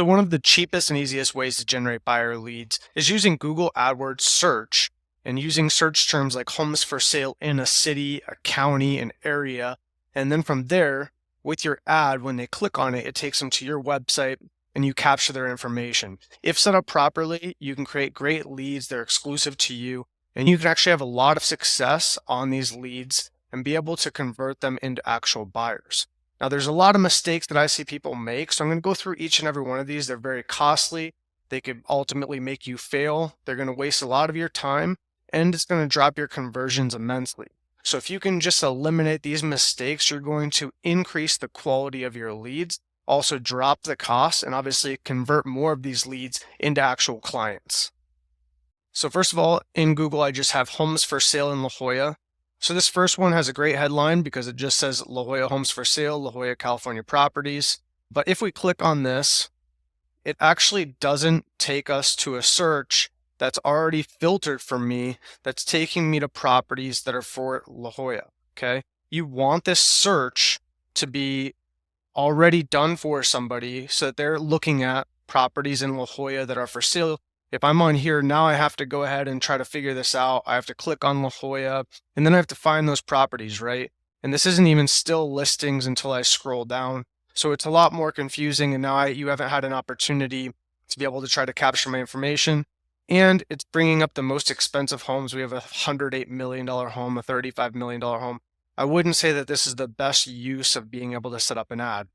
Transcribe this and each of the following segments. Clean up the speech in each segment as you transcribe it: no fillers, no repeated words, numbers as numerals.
So one of the cheapest and easiest ways to generate buyer leads is using Google AdWords search and using search terms like homes for sale in a city, a county, an area. And then from there, with your ad, when they click on it, it takes them to your website and you capture their information. If set up properly, you can create great leads. They're exclusive to you, and you can actually have a lot of success on these leads and be able to convert them into actual buyers. Now, there's a lot of mistakes that I see people make, so I'm going to go through each and every one of these. They're very costly. They could ultimately make you fail. They're going to waste a lot of your time, and it's going to drop your conversions immensely. So if you can just eliminate these mistakes, you're going to increase the quality of your leads, also drop the cost, and obviously convert more of these leads into actual clients. So first of all, in Google, I just have homes for sale in La Jolla. So this first one has a great headline because it just says La Jolla Homes for Sale, La Jolla, California properties. But if we click on this, it actually doesn't take us to a search that's already filtered for me, that's taking me to properties that are for La Jolla, okay? You want this search to be already done for somebody so that they're looking at properties in La Jolla that are for sale. If I'm on here, now I have to go ahead and try to figure this out. I have to click on La Jolla, and then I have to find those properties, right? And this isn't even still listings until I scroll down. So it's a lot more confusing, and now you haven't had an opportunity to be able to try to capture my information. And it's bringing up the most expensive homes. We have a $108 million home, a $35 million home. I wouldn't say that this is the best use of being able to set up an ad.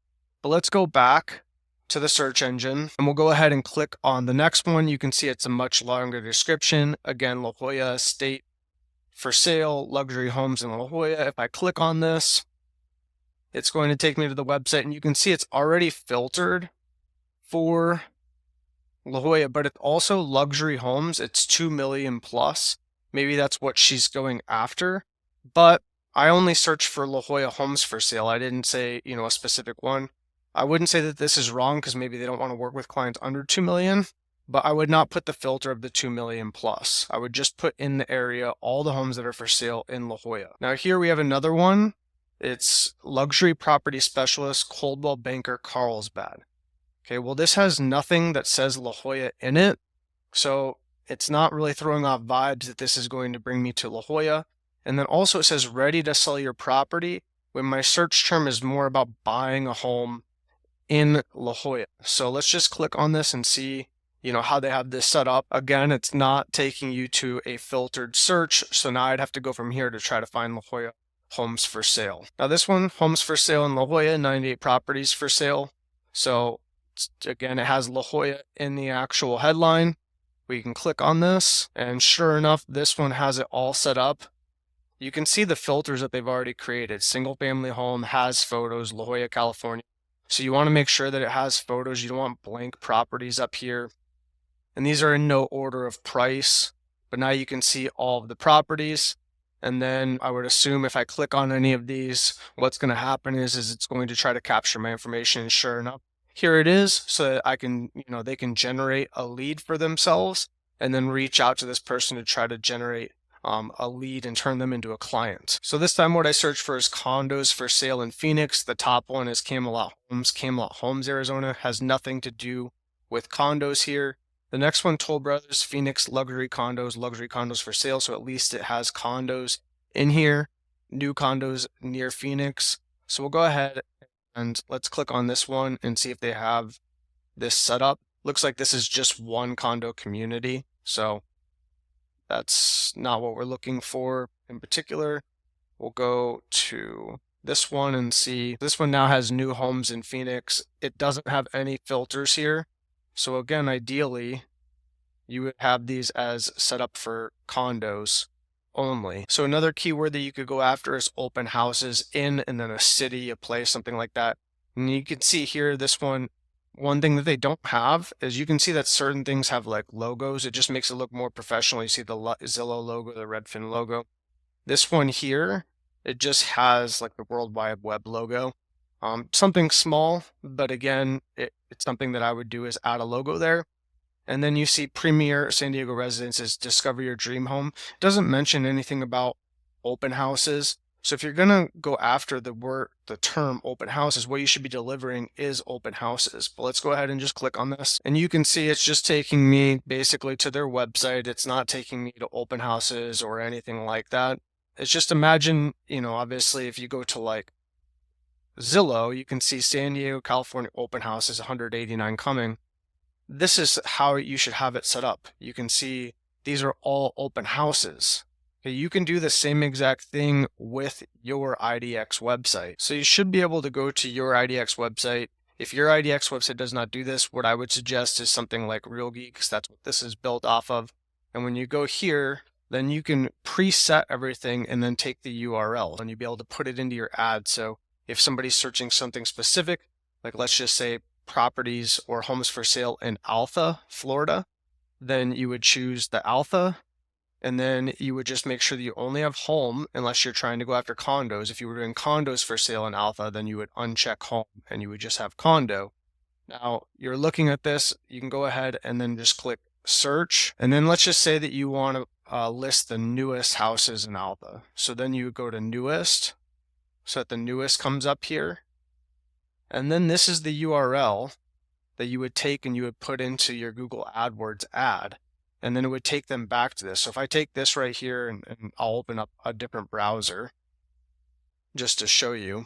But let's go back to the search engine, and we'll go ahead and click on the next one. You can see it's a much longer description. Again, La Jolla Estate for sale, luxury homes in La Jolla. If I click on this, it's going to take me to the website, and you can see it's already filtered for La Jolla, but it's also luxury homes. It's 2 million plus. Maybe that's what she's going after, but I only searched for La Jolla homes for sale. I didn't say, a specific one. I wouldn't say that this is wrong because maybe they don't want to work with clients under 2 million, but I would not put the filter of the 2 million plus. I would just put in the area all the homes that are for sale in La Jolla. Now here we have another one. It's luxury property specialist, Coldwell Banker, Carlsbad. Okay, well, this has nothing that says La Jolla in it, so it's not really throwing off vibes that this is going to bring me to La Jolla. And then also it says ready to sell your property when my search term is more about buying a home in La Jolla. So let's just click on this and see, how they have this set up. Again, it's not taking you to a filtered search. So now I'd have to go from here to try to find La Jolla homes for sale. Now this one, homes for sale in La Jolla, 98 properties for sale. So again, it has La Jolla in the actual headline. We can click on this, and sure enough, this one has it all set up. You can see the filters that they've already created. Single family home, has photos, La Jolla, California. So you want to make sure that it has photos. You don't want blank properties up here. And these are in no order of price, but now you can see all of the properties. And then I would assume if I click on any of these, what's going to happen is it's going to try to capture my information. And sure enough, here it is, so that I can, they can generate a lead for themselves and then reach out to this person to try to generate a lead and turn them into a client. So this time what I searched for is condos for sale in Phoenix. The top one is Camelot Homes. Camelot Homes, Arizona has nothing to do with condos here. The next one, Toll Brothers, Phoenix luxury condos for sale. So at least it has condos in here, new condos near Phoenix. So we'll go ahead and let's click on this one and see if they have this set up. Looks like this is just one condo community. So that's not what we're looking for in particular. We'll go to this one and see. This one now has new homes in Phoenix. It doesn't have any filters here. So again, ideally, you would have these as set up for condos only. So another keyword that you could go after is open houses in and then a city, a place, something like that. And you can see here, this one thing that they don't have is you can see that certain things have like logos. It just makes it look more professional. You see the Zillow logo, the Redfin logo. This one here, it just has like the World Wide Web logo. Something small, but again, it's something that I would do is add a logo there. And then you see Premier San Diego Residences, discover your dream home. It doesn't mention anything about open houses. So if you're gonna go after the term open houses, what you should be delivering is open houses. But let's go ahead and just click on this. And you can see it's just taking me basically to their website. It's not taking me to open houses or anything like that. It's just imagine, obviously if you go to like Zillow, you can see San Diego, California open houses, 189 coming. This is how you should have it set up. You can see these are all open houses. Okay, you can do the same exact thing with your IDX website. So you should be able to go to your IDX website. If your IDX website does not do this, what I would suggest is something like RealGeek, because that's what this is built off of. And when you go here, then you can preset everything and then take the URL and you'll be able to put it into your ad. So if somebody's searching something specific, like let's just say properties or homes for sale in Alpha, Florida, then you would choose the Alpha, and then you would just make sure that you only have home unless you're trying to go after condos. If you were doing condos for sale in Alpha, then you would uncheck home and you would just have condo. Now you're looking at this, you can go ahead and then just click search. And then let's just say that you want to list the newest houses in Alpha. So then you would go to newest, so that the newest comes up here. And then this is the URL that you would take and you would put into your Google AdWords ad. And then it would take them back to this. So if I take this right here and I'll open up a different browser just to show you,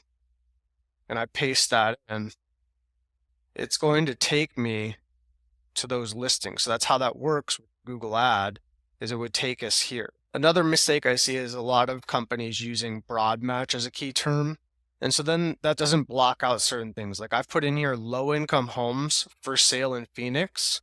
and I paste that in, it's going to take me to those listings. So that's how that works with Google Ad, is it would take us here. Another mistake I see is a lot of companies using broad match as a key term. And so then that doesn't block out certain things. Like I've put in here low income homes for sale in Phoenix.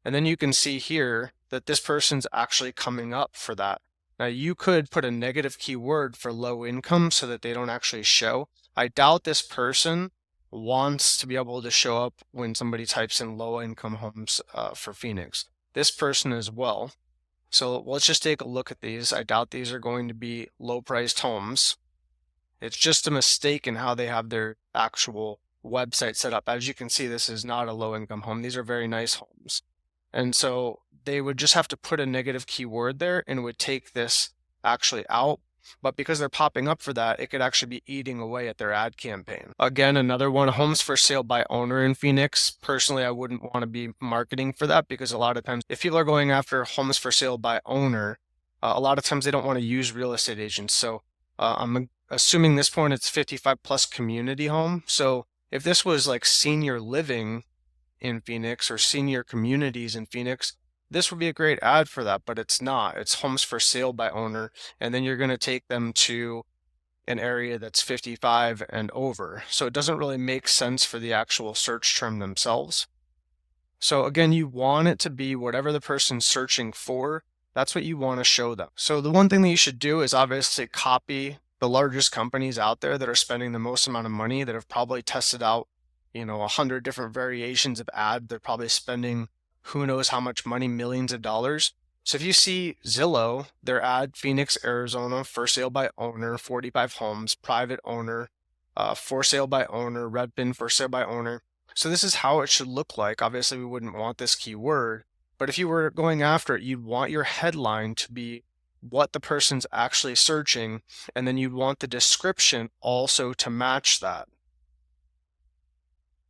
And then you can see here that this person's actually coming up for that. Now you could put a negative keyword for low income so that they don't actually show. I doubt this person wants to be able to show up when somebody types in low income homes for Phoenix. This person as well. So let's just take a look at these. I doubt these are going to be low priced homes. It's just a mistake in how they have their actual website set up. As you can see, this is not a low income home. These are very nice homes. And so they would just have to put a negative keyword there and it would take this actually out. But because they're popping up for that, it could actually be eating away at their ad campaign. Again, another one, homes for sale by owner in Phoenix. Personally, I wouldn't want to be marketing for that because a lot of times if people are going after homes for sale by owner, a lot of times they don't want to use real estate agents. So I'm assuming this point it's 55 plus community home. So if this was like senior living in Phoenix or senior communities in Phoenix, this would be a great ad for that, but it's not. It's homes for sale by owner, and then you're going to take them to an area that's 55 and over. So it doesn't really make sense for the actual search term themselves. So again, you want it to be whatever the person's searching for, that's what you want to show them. So the one thing that you should do is obviously copy the largest companies out there that are spending the most amount of money, that have probably tested out 100 different variations of ad. They're probably spending who knows how much money, millions of dollars. So if you see Zillow, their ad, Phoenix, Arizona, for sale by owner, 45 homes, private owner, for sale by owner, Redfin, for sale by owner. So this is how it should look like. Obviously, we wouldn't want this keyword, but if you were going after it, you'd want your headline to be what the person's actually searching, and then you'd want the description also to match that.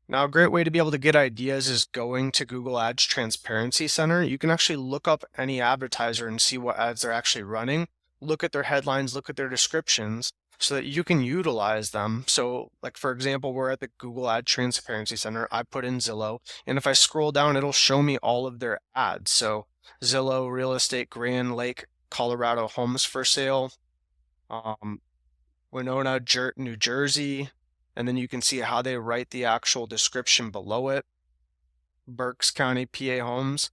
Now, a great way to be able to get ideas is going to Google Ads Transparency Center. You can actually look up any advertiser and see what ads they're actually running, look at their headlines, look at their descriptions, so that you can utilize them. So like, for example, we're at the Google Ad Transparency Center. I put in Zillow, and if I scroll down, it'll show me all of their ads. So Zillow, real estate, Grand Lake, Colorado, homes for sale, Winona, New Jersey, and then you can see how they write the actual description below it. Berks County, PA homes,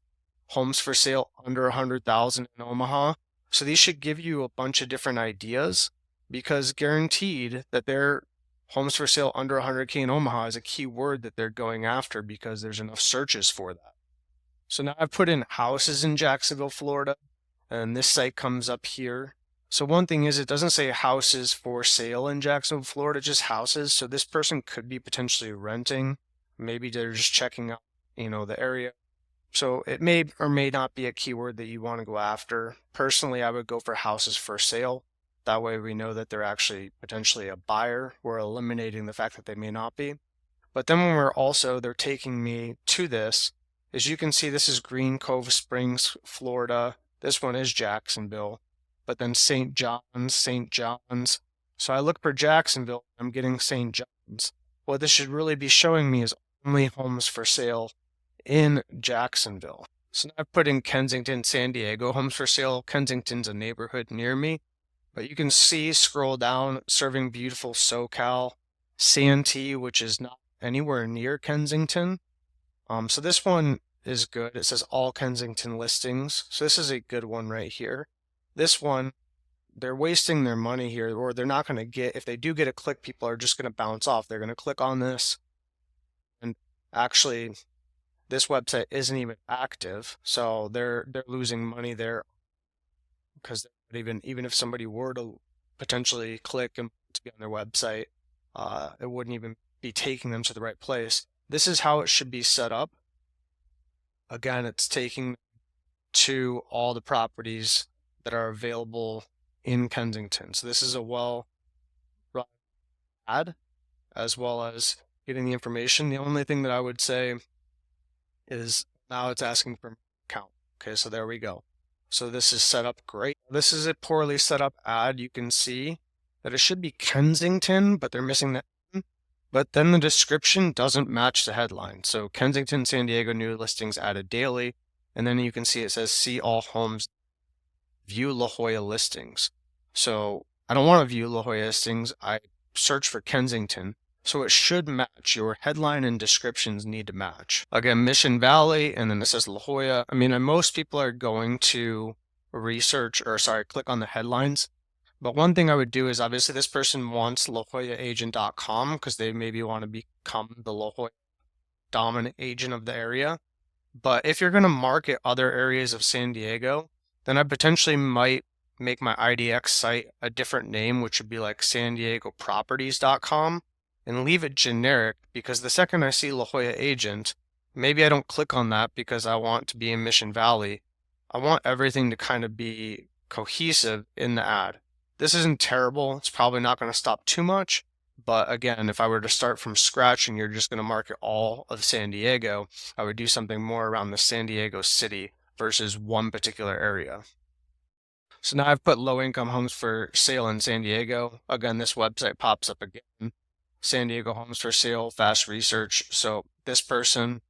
homes for sale under 100,000 in Omaha. So these should give you a bunch of different ideas, because guaranteed that their homes for sale under 100K in Omaha is a keyword that they're going after because there's enough searches for that. So now I've put in houses in Jacksonville, Florida, and this site comes up here. So one thing is, it doesn't say houses for sale in Jacksonville, Florida, just houses. So this person could be potentially renting. Maybe they're just checking out, the area. So it may or may not be a keyword that you want to go after. Personally, I would go for houses for sale. That way we know that they're actually potentially a buyer. We're eliminating the fact that they may not be. But then when they're taking me to this, as you can see, this is Green Cove Springs, Florida. This one is Jacksonville, but then St. John's. So I look for Jacksonville, I'm getting St. John's. What this should really be showing me is only homes for sale in Jacksonville. So now I've put in Kensington, San Diego, homes for sale. Kensington's a neighborhood near me, but you can see, scroll down, serving beautiful SoCal, Santee, which is not anywhere near Kensington. So this one is good. It says all Kensington listings. So this is a good one right here. This one, they're wasting their money here, or they're not going to get, if they do get a click, people are just going to bounce off. They're going to click on this. And actually, this website isn't even active. So they're losing money there, because even if somebody were to potentially click and to be on their website, it wouldn't even be taking them to the right place. This is how it should be set up. Again, it's taking to all the properties that are available in Kensington. So this is a well-run ad, as well as getting the information. The only thing that I would say is now it's asking for an account. Okay, so there we go. So this is set up great. This is a poorly set up ad. You can see that it should be Kensington, but they're missing that. But then the description doesn't match the headline. So Kensington, San Diego, new listings added daily. And then you can see it says, see all homes, view La Jolla listings. So I don't want to view La Jolla listings. I search for Kensington. So it should match. Your headline and descriptions need to match. Again, Mission Valley, and then it says La Jolla. I mean, most people are going to click on the headlines. But one thing I would do is, obviously this person wants LaJollaAgent.com because they maybe want to become the La Jolla dominant agent of the area. But if you're going to market other areas of San Diego, then I potentially might make my IDX site a different name, which would be like SanDiegoProperties.com, and leave it generic, because the second I see La Jolla Agent, maybe I don't click on that because I want to be in Mission Valley. I want everything to kind of be cohesive in the ad. This isn't terrible. It's probably not going to stop too much. But again, if I were to start from scratch and you're just going to market all of San Diego, I would do something more around the San Diego city versus one particular area. So now I've put low income homes for sale in San Diego. Again, this website pops up again. San Diego homes for sale, fast research. So this person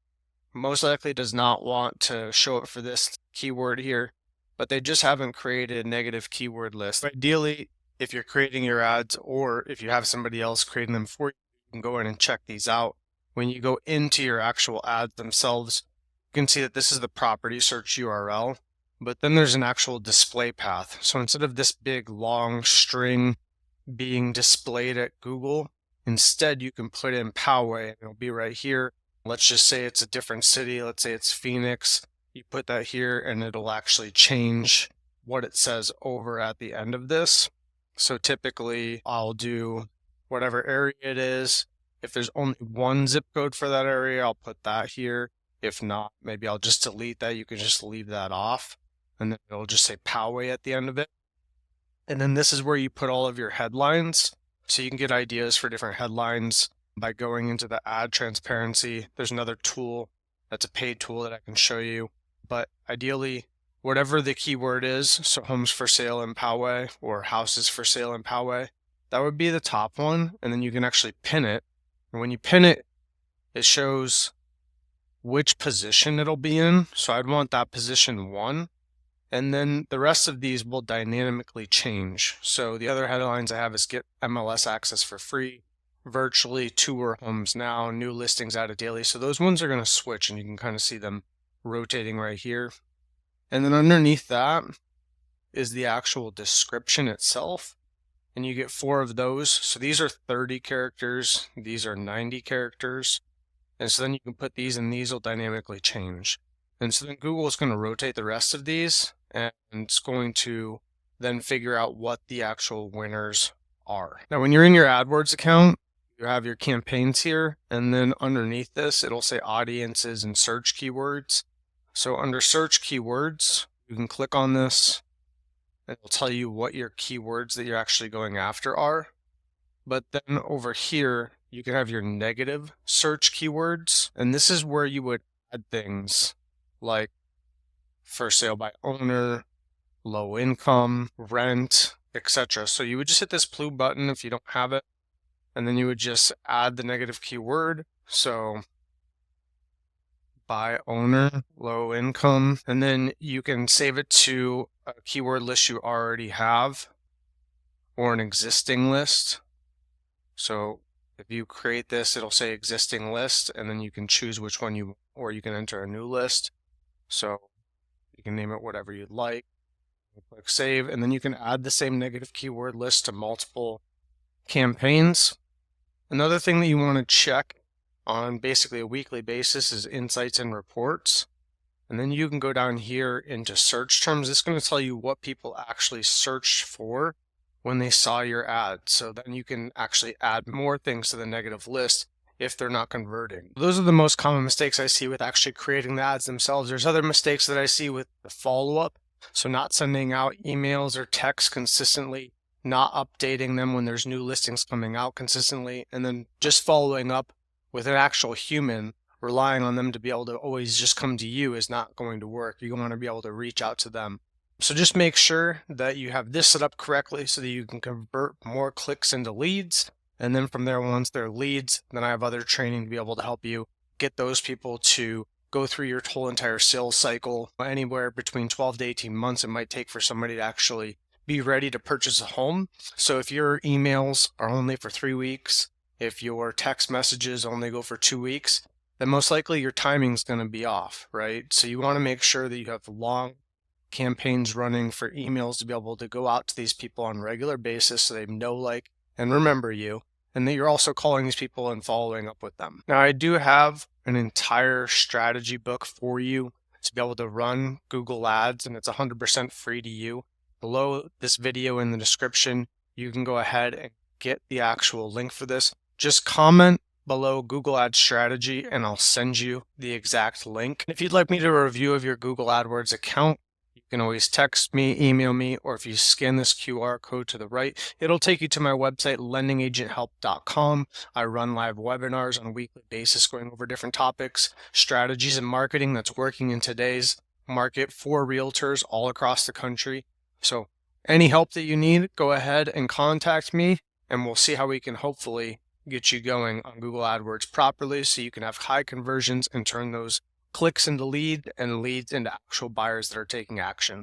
most likely does not want to show up for this keyword here, but they just haven't created a negative keyword list. Ideally, if you're creating your ads, or if you have somebody else creating them for you, you can go in and check these out. When you go into your actual ads themselves, you can see that this is the property search URL, but then there's an actual display path. So instead of this big long string being displayed at Google, instead you can put in Poway and it'll be right here. Let's just say it's a different city. Let's say it's Phoenix. You put that here and it'll actually change what it says over at the end of this. So typically I'll do whatever area it is. If there's only one zip code for that area, I'll put that here. If not, maybe I'll just delete that. You can just leave that off, and then it'll just say Poway at the end of it. And then this is where you put all of your headlines. So you can get ideas for different headlines by going into the ad transparency. There's another tool that's a paid tool that I can show you. But ideally, whatever the keyword is, so homes for sale in Poway or houses for sale in Poway, that would be the top one. And then you can actually pin it. And when you pin it, it shows which position it'll be in. So I'd want that position 1. And then the rest of these will dynamically change. So the other headlines I have is get MLS access for free, virtually tour homes now, new listings added daily. So those ones are going to switch, and you can kind of see them rotating right here. And then underneath that is the actual description itself. And you get 4 of those. So these are 30 characters. These are 90 characters. And so then you can put these, and these will dynamically change. And so then Google is going to rotate the rest of these, and it's going to then figure out what the actual winners are. Now, when you're in your AdWords account, you have your campaigns here, and then underneath this, it'll say audiences and search keywords. So under search keywords, you can click on this, and it'll tell you what your keywords that you're actually going after are. But then over here, you can have your negative search keywords, and this is where you would add things like for sale by owner, low income, rent, etc. So you would just hit this blue button if you don't have it, and then you would just add the negative keyword. So by owner, low income, and then you can save it to a keyword list you already have or an existing list. So if you create this, it'll say existing list, and then you can choose which one you, or you can enter a new list. So you can name it whatever you'd like. Click save, and then you can add the same negative keyword list to multiple campaigns. Another thing that you want to check on basically a weekly basis is insights and reports. And then you can go down here into search terms. It's going to tell you what people actually searched for when they saw your ad. So then you can actually add more things to the negative list if they're not converting. Those are the most common mistakes I see with actually creating the ads themselves. There's other mistakes that I see with the follow-up. So not sending out emails or texts consistently, not updating them when there's new listings coming out consistently, and then just following up with an actual human, relying on them to be able to always just come to you is not going to work. You want to be able to reach out to them. So just make sure that you have this set up correctly so that you can convert more clicks into leads. And then from there, once they're leads, then I have other training to be able to help you get those people to go through your whole entire sales cycle. Anywhere between 12 to 18 months it might take for somebody to actually be ready to purchase a home. So if your emails are only for 3 weeks, if your text messages only go for 2 weeks, then most likely your timing is going to be off, right? So you want to make sure that you have long campaigns running for emails to be able to go out to these people on a regular basis so they know, like, and remember you, and that you're also calling these people and following up with them. Now, I do have an entire strategy book for you to be able to run Google Ads, and it's 100% free to you. Below this video in the description, you can go ahead and get the actual link for this. Just comment below Google Ads strategy and I'll send you the exact link. If you'd like me to do a review of your Google AdWords account, you can always text me, email me, or if you scan this QR code to the right, it'll take you to my website, lendingagenthelp.com. I run live webinars on a weekly basis going over different topics, strategies, and marketing that's working in today's market for realtors all across the country. So any help that you need, go ahead and contact me, and we'll see how we can hopefully get you going on Google AdWords properly so you can have high conversions and turn those clicks into lead and leads into actual buyers that are taking action.